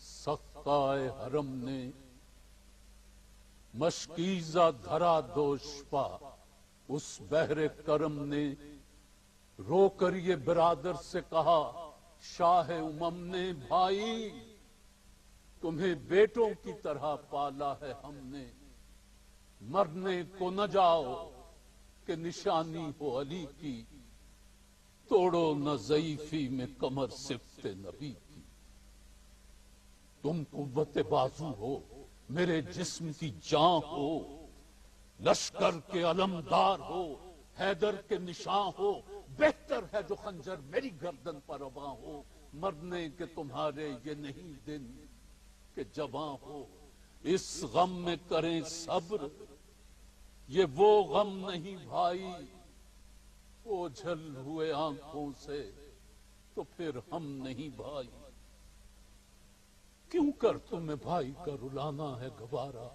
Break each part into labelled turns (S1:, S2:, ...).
S1: سختائے حرم نے مشکیزہ دھرا دوش پا، اس بحر کرم نے رو کر یہ برادر سے کہا شاہ امم نے بھائی تمہیں بیٹوں کی طرح پالا ہے ہم نے، مرنے کو نہ جاؤ کہ نشانی ہو علی کی، توڑو نہ ضعیفی میں کمر صفت نبی کی، تم قوت بازو ہو میرے جسم کی جان ہو، لشکر کے علمدار ہو حیدر کے نشان ہو، بہتر ہے جو خنجر میری گردن پر رواں ہو، مرنے کے تمہارے یہ نہیں دن کہ جواں ہو، اس غم میں کریں صبر یہ وہ غم نہیں بھائی، اوجھل ہوئے آنکھوں سے تو پھر ہم نہیں بھائی، کیوں کر تمہیں بھائی کا رلانا ہے گوارا،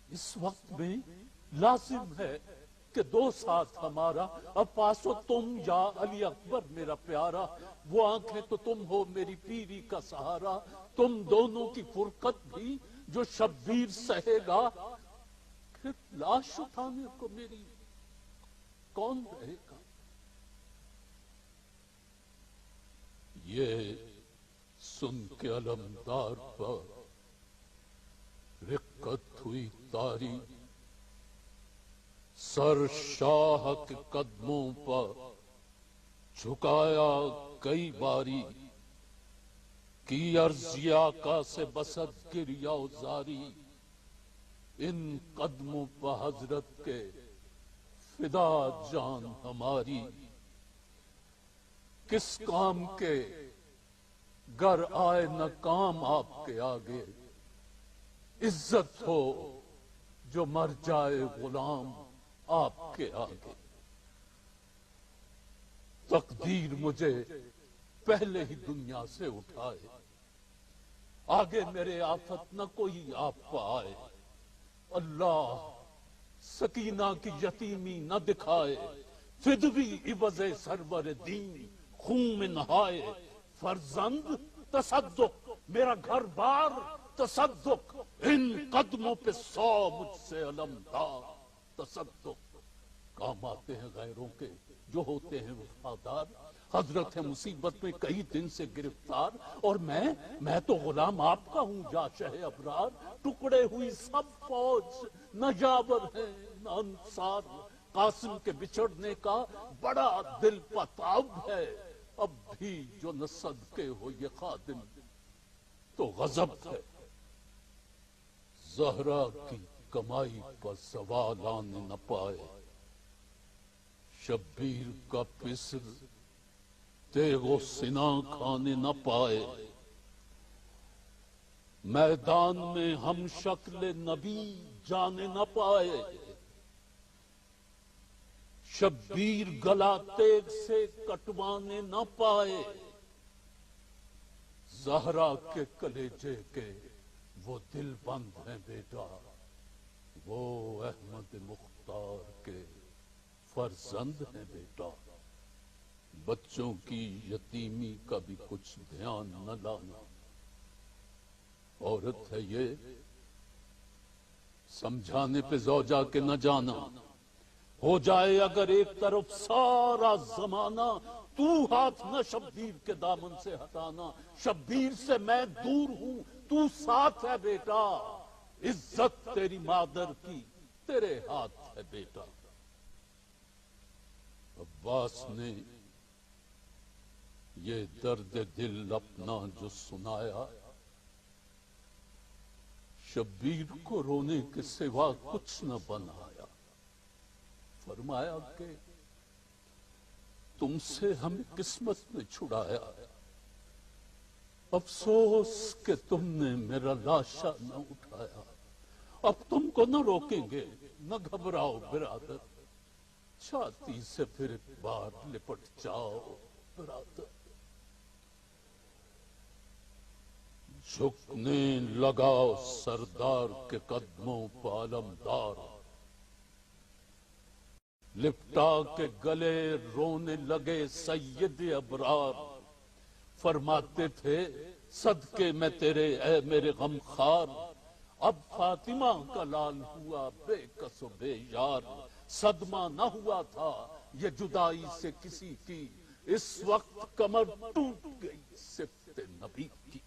S1: اس وقت میں لازم ہے کہ دو ساتھ ہمارا، اب پاسو تم یا علی اکبر میرا پیارا، وہ آنکھیں تو تم ہو میری پیری کا سہارا، تم دونوں کی فرقت بھی جو شبیر سہے گا، پھر لاش اٹھانے کو میری کون رہے گا، یہ سن کے علمدار پر رقت ہوئی طاری، سر شاہ کے قدموں پر جھکایا کئی باری، کی عرض آقا سے بسط گریا زاری، ان قدموں پر حضرت کے فدا جان ہماری، کس کام کے گر آئے نہ کام آپ کے آگے، عزت ہو جو مر جائے غلام آپ کے آگے، تقدیر مجھے پہلے ہی دنیا سے اٹھائے، آگے میرے آفت نہ کوئی آپ پہ آئے، اللہ سکینہ کی یتیمی نہ دکھائے، فدوی عوض سرور دین خون میں نہائے، فرزند تصدق میرا گھر بار تصدق، ان قدموں پہ 100 مجھ سے علمدار تصدق، کام آتے ہیں غیروں کے جو ہوتے ہیں وفادار، حضرت ہے مصیبت میں کئی دن سے گرفتار، اور میں تو غلام آپ کا ہوں یا شہ ابرار، ٹکڑے ہوئی سب فوج نہ جابر ہیں نہ انصار، قاسم کے بچھڑنے کا بڑا دل پتاب ہے، اب بھی جو نہ صدقے ہو یہ خادم تو غضب ہے، زہرا کی کمائی پر زوال آنے نہ پائے، شبیر کا پسر تیغ و سنا کھانے نہ پائے، میدان میں ہم شکل نبی جانے نہ پائے، شبیر گلا تیغ سے کٹوانے نہ پائے، زہرا کے کلیجے کے وہ دل بند ہیں بیٹا، وہ احمد مختار کے فرزند ہیں بیٹا، بچوں کی یتیمی کا بھی کچھ دھیان نہ لانا، عورت ہے یہ سمجھانے پہ زوجہ کے نہ جانا، ہو جائے اگر ایک طرف سارا زمانہ، تو ہاتھ نہ شبیر کے دامن سے ہٹانا، شبیر سے میں دور ہوں تو ساتھ ہے بیٹا، عزت تیری مادر کی تیرے ہاتھ ہے بیٹا، عباس نے یہ درد دل اپنا جو سنایا، شبیر کو رونے کے سوا کچھ نہ بنایا، فرمایا کہ تم سے ہمیں قسمت نے چھڑایا، افسوس کہ تم نے میرا لاشا نہ اٹھایا، اب تم کو نہ روکیں گے نہ گھبراؤ برادر، چھاتی سے پھر ایک بار لپٹ جاؤ برادر، جھکنے لگا سردار کے قدموں پہ علمدار، لپٹا کے گلے رونے لگے سید ابرار، فرماتے تھے صدقے میں تیرے اے میرے غم خار، اب فاطمہ کا لال ہوا بے کس و بے یار، صدمہ نہ ہوا تھا یہ جدائی سے کسی کی، اس وقت کمر ٹوٹ گئی صفت نبی کی،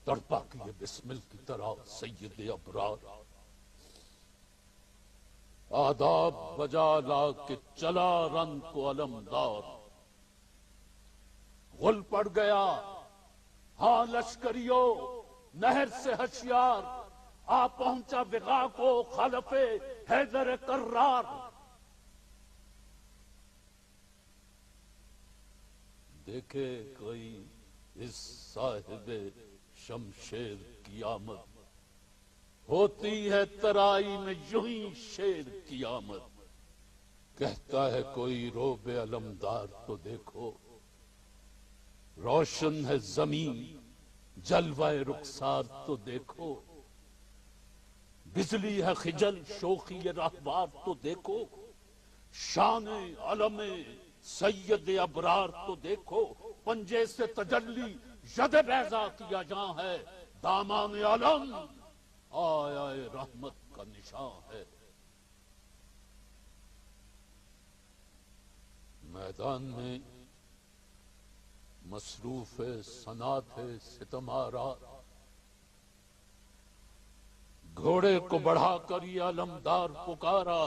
S1: تڑپا کیے بسمل کی طرح سید ابرار، آداب بجا لا کے چلا رن کو علمدار، غل پڑ گیا ہاں لشکریو نہر سے ہوشیار، آ پہنچا وغا کو خلف حیدر کرار، دیکھے کوئی اس صاحب شمشیر کی آمد، ہوتی ہے ترائی میں یوں ہی شیر کی آمد، کہتا ہے کوئی روب علمدار تو دیکھو، روشن ہے زمین جلوہ رخسار تو دیکھو، بجلی ہے خجل شوخی رہبار تو دیکھو، شان علم سید ابرار تو دیکھو، پنجے سے تجلی ید بیضا کیا جاں ہے، دامان علم آیا رحمت کا نشان ہے، میدان میں مصروف ثنا تھے ستم آرا، گھوڑے کو بڑھا کر یہ علمدار پکارا،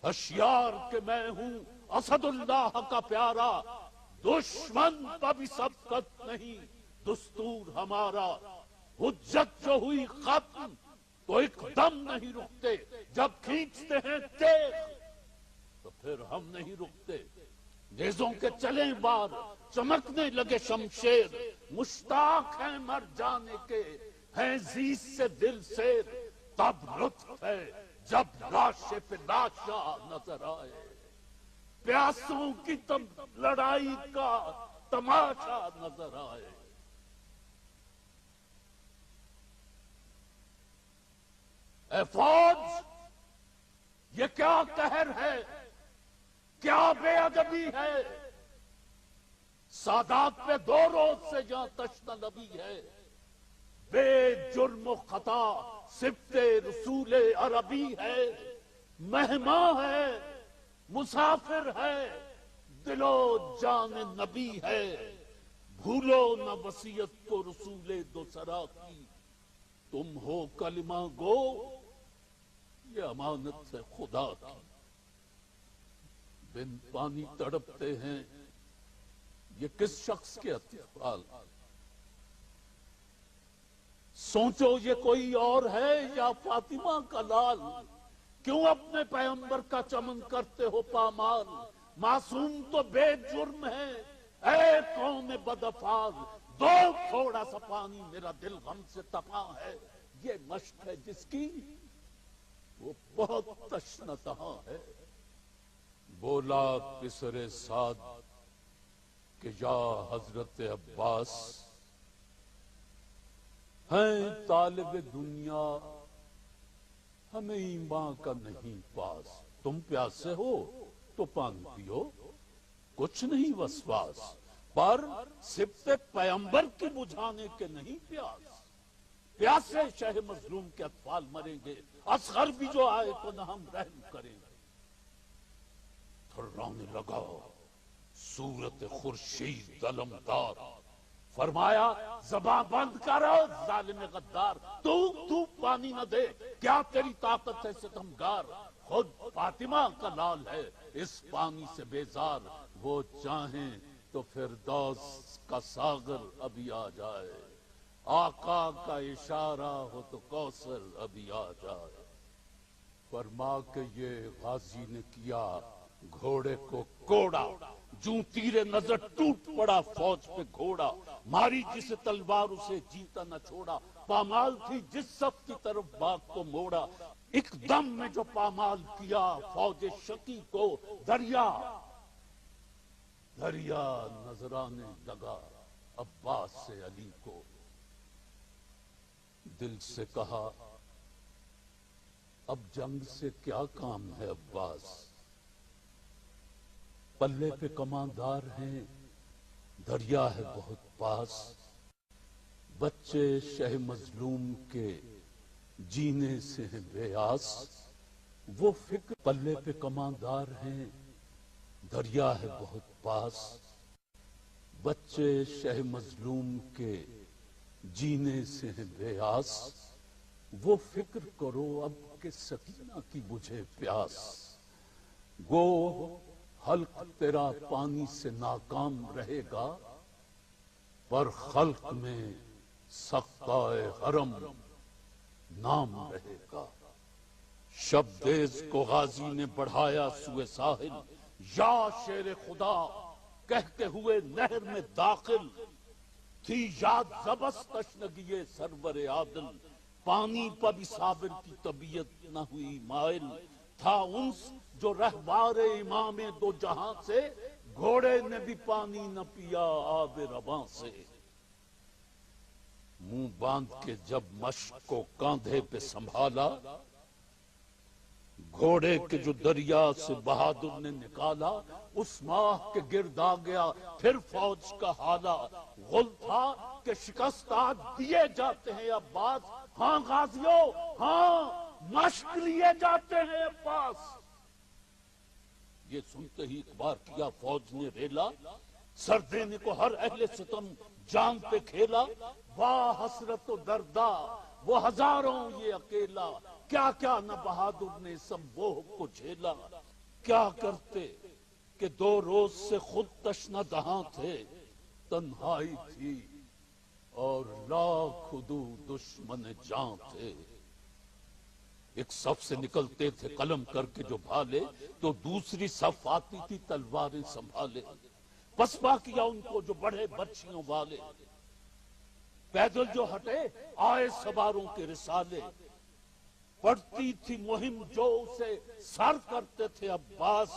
S1: ہوشیار کہ میں ہوں اسد اللہ کا پیارا، دشمن پر بھی سبقت نہیں دستور ہمارا، حجت جو ہوئی ختم تو ایک دم نہیں رکتے، جب کھینچتے ہیں تیغ تو پھر ہم نہیں رکتے، نیزوں کے چلیں بار چمکنے لگے شمشیر، مشتاق ہیں مر جانے کے ہیں زیز سے دل سیر، تب لطف ہے جب لاشے پہ لاشا نظر آئے، پیاسوں کی تب لڑائی کا تماشا نظر آئے، اے فوج یہ کیا قہر ہے، کیا بے ادبی ہے، سادات پہ 2 روز سے جہاں تشنہ نبی ہے، بے جرم و خطا صفت رسول عربی ہے، مہمان ہے مسافر ہے دل و جان نبی ہے، بھولو نہ وصیت کو رسول دوسرا کی، تم ہو کلمہ گو یہ امانت ہے خدا کی، بن پانی تڑپتے ہیں یہ کس شخص کے اطفال، سوچو یہ کوئی اور ہے یا فاطمہ کا لال، کیوں اپنے پیغمبر کا چمن کرتے ہو پامال، معصوم تو بے جرم ہے اے قوم بدافعال، دو تھوڑا سا پانی میرا دل غم سے تپا ہے، یہ مشق ہے جس کی وہ بہت تشنتہاں ہے، بولا پسر سعد کہ یا حضرت عباس، ہیں طالب دنیا ہمیں ایمان کا نہیں پاس، تم پیاسے ہو تو پانی پیو کچھ نہیں وسواس، پر صفت پیغمبر کی بجھانے کے نہیں پیاس، پیاسے شہ مظلوم کے اطفال مریں گے، اصغر بھی جو آئے تو نہ ہم رحم کریں گے، تھرانے لگا صورت خورشید علمدار، فرمایا زباں بند کر ظالم غدار، تو پانی نہ دے کیا تیری طاقت ہے ستمگار، خود فاطمہ کا لال ہے اس پانی سے بیزار، وہ چاہیں تو فردوس کا ساغر ابھی آ جائے، آقا کا اشارہ ہو تو کوثر ابھی آ جائے، فرما کہ یہ غازی نے کیا گھوڑے کو کوڑا، جوں تیر نظر ٹوٹ پڑا فوج پہ گھوڑا، ماری جس تلوار اسے جیتا نہ چھوڑا، پامال تھی جس صف کی طرف باغ کو موڑا، ایک دم میں جو پامال کیا فوج شکی کو دریا نظر آنے لگا عباس سے علی کو، دل سے کہا اب جنگ سے کیا کام ہے عباس، پلے پہ کماندار ہیں دریا ہے بہت پاس، بچے شہ مظلوم کے جینے سے ہیں بے آس، وہ فکر پلے پہ کماندار ہیں دریا ہے بہت پاس، بچے شہ مظلوم کے جینے سے ہیں بے آس، وہ فکر کرو اب کہ سکینہ کی بجھے پیاس، گو حلق تیرا پانی سے ناکام رہے گا، پر خلق میں سقائے حرم نام رہے گا۔ شبدیز کو غازی نے بڑھایا سوئے ساحل، یا شیر خدا کہتے ہوئے نہر میں داخل، تھی یاد زبست تشنگی سرور عادل، پانی پر بھی صابر کی طبیعت نہ ہوئی مائل، تھا انس جو رہبار امام دو جہاں سے، گھوڑے نے بھی پانی نہ پیا آب رواں سے، منہ باندھ کے جب مشق کو کاندھے پہ سنبھالا، گھوڑے کے جو دریا سے بہادر نے نکالا، اس ماہ کے گرد آ گیا پھر فوج کا حالہ، غل تھا کہ شکست آج دیے جاتے ہیں عباس، ہاں غازیوں ہاں مشق لیے جاتے ہیں عباس۔ یہ سنتے ہی ایک بار کیا فوج نے ریلا، سر دینے کو ہر اہل ستم جان پہ کھیلا، واہ حسرت و دردا وہ ہزاروں یہ اکیلا، کیا کیا نہ بہادر نے سب وہ کو جھیلا، کیا کرتے کہ 2 روز سے خود تشنہ دہاں تھے، تنہائی تھی اور لاکھ عدو دشمن جان تھے، ایک صف سے نکلتے تھے قلم کر کے جو بھالے، تو دوسری صف آتی تھی تلواریں سنبھالے، پسپا کیا ان کو جو بڑھے برچھیوں والے، پیدل جو ہٹے آئے سواروں کے رسالے، پڑتی تھی مہم جو اسے سر کرتے تھے عباس،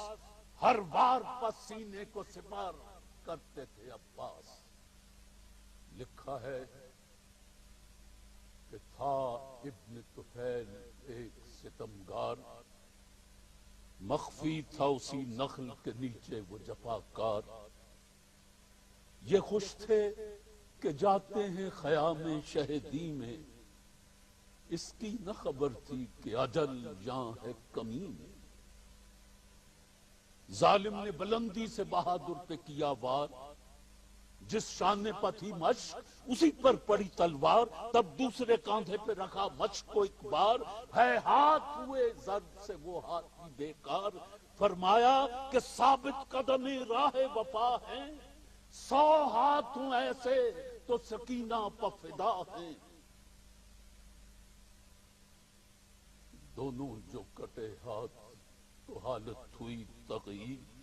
S1: ہر بار پسینے کو سپار کرتے تھے عباس۔ لکھا ہے کہ تھا ابن طفیل ایک ستمگار، مخفی تھا اسی نخل کے نیچے وہ جفاکار، یہ خوش تھے کہ جاتے ہیں خیام شہدی میں، اس کی نہ خبر تھی کہ اجل یہاں ہے کمین، ظالم نے بلندی سے بہادر پہ کیا وار، جس شانے پر تھی مشق اسی پر پڑی تلوار، تب دوسرے کاندھے پہ رکھا مشق کو ایک بار، ہے ہاتھ ہوئے زرد سے وہ ہاتھی بیکار، فرمایا کہ ثابت قدم راہ وفا ہیں، 100 ہاتھ ہوں ایسے تو سکینہ پہ فدا ہیں، دونوں جو کٹے ہاتھ تو حالت ہوئی تغییر،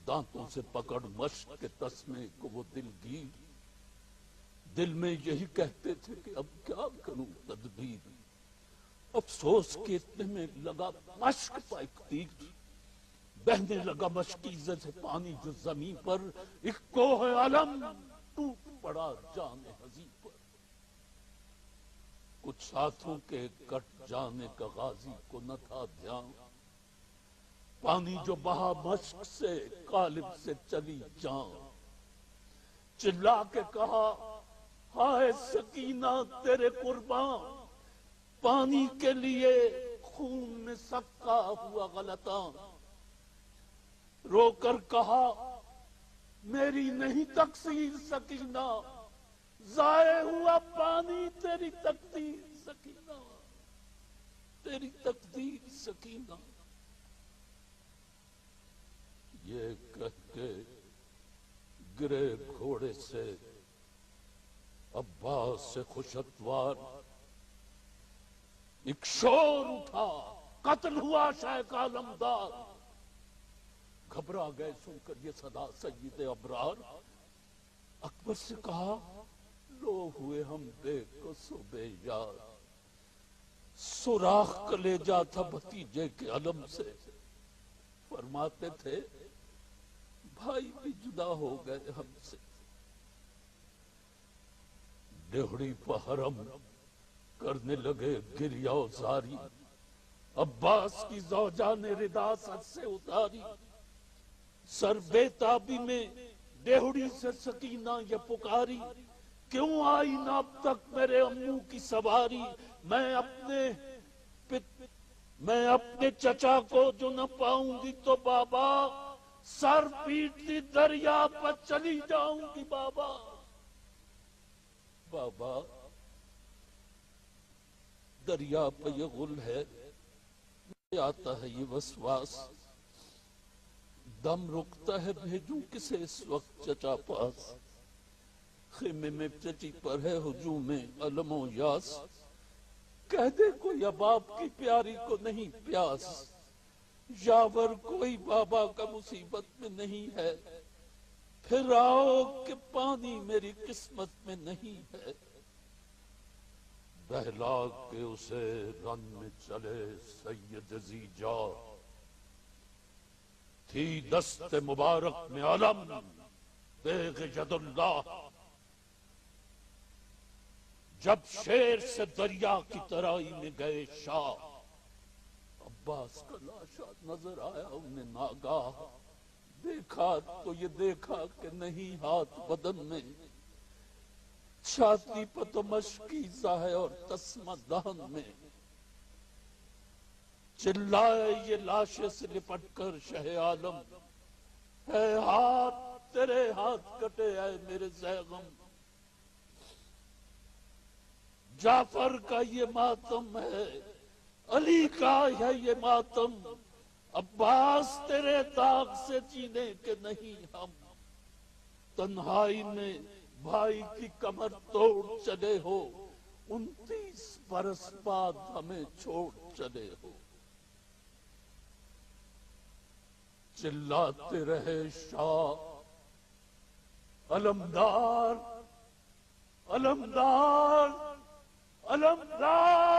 S1: دانتوں سے پکڑ مشق کے تسمے کو وہ دلگیر، دل میں یہی کہتے تھے کہ اب کیا کروں تدبیر، افسوس کے اتنے میں لگا مشق پا ایک تیر، بہنے لگا مشکیزے سے پانی جو زمین پر، ایک کوہ علم ٹوٹ پڑا جان حزین پر، کچھ ہاتھوں کے کٹ جانے کا غازی کو نہ تھا دھیان، پانی جو بہا مشق سے قالب سے چلی جان، چلا کے کہا ہائے سکینہ تیرے قربان، پانی کے لیے خون میں سکا ہوا غلطاں، رو کر کہا میری نہیں تقصیر سکینہ، ضائع ہوا پانی تیری تقدیر سکینہ، تیری تقدیر سکینہ، یہ کہہ کے گرے گھوڑے سے عباس سے خوش اتوار، ایک شور اٹھا قتل ہوا شیخ عالمدار، گھبرا گئے سن کر یہ صدا سید ابرار، اکبر سے کہا لو ہوئے ہم بے کس و بے یار، سوراخ کلیجا تھا بھتیجے کے علم سے، فرماتے تھے بھائی بھی جدا ہو گئے ہم سے، ڈہڑی پہ حرم کرنے لگے گریہ و زاری، عباس کی زوجہ نے ردا سر سے اتاری، سر بے تابی میں ڈیہڑی سے سکینہ یہ پکاری، کیوں آئی نہ اب تک میرے امو کی سواری؟ میں اپنے چچا کو جو نہ پاؤں گی تو بابا سر پیٹتی دریا پر چلی جاؤں گی بابا۔ بابا دریا پہ یہ غل ہے، آتا ہے یہ وسواس، دم رکتا ہے بھیجوں کسے اس وقت چچا پاس؟ خیمے میں چچی پر ہے ہجوم علم و یاس، کہہ دے کوئی اب آپ کی پیاری کو نہیں پیاس، یاور کوئی بابا کا مصیبت میں نہیں ہے، پھر آؤ کہ پانی میری قسمت میں نہیں ہے۔ بہلا کے اسے رن میں چلے سید ذی جا، تھی دست مبارک میں علم تیغ ید اللہ، جب شیر سے دریا کی ترائی میں گئے شاہ، عباس کا لاشا نظر آیا انہیں ناگاہ، دیکھا تو یہ دیکھا کہ نہیں ہاتھ بدن میں، چھاتی پر تو مشکیزہ ہے اور تسمہ دہن میں، چلائے یہ لاشے سے لپٹ کر شہ عالم، اے ہاتھ تیرے ہاتھ کٹے اے میرے زیغم، جعفر کا یہ ماتم ہے، علی کا ہے یہ ماتم، عباس تیرے داغ سے جینے کے نہیں ہم، تنہائی میں بھائی کی کمر توڑ چلے ہو، 29 برس بعد ہمیں چھوڑ چلے ہو۔ چلاتے رہے شاہ علمدار علمدار علمدار،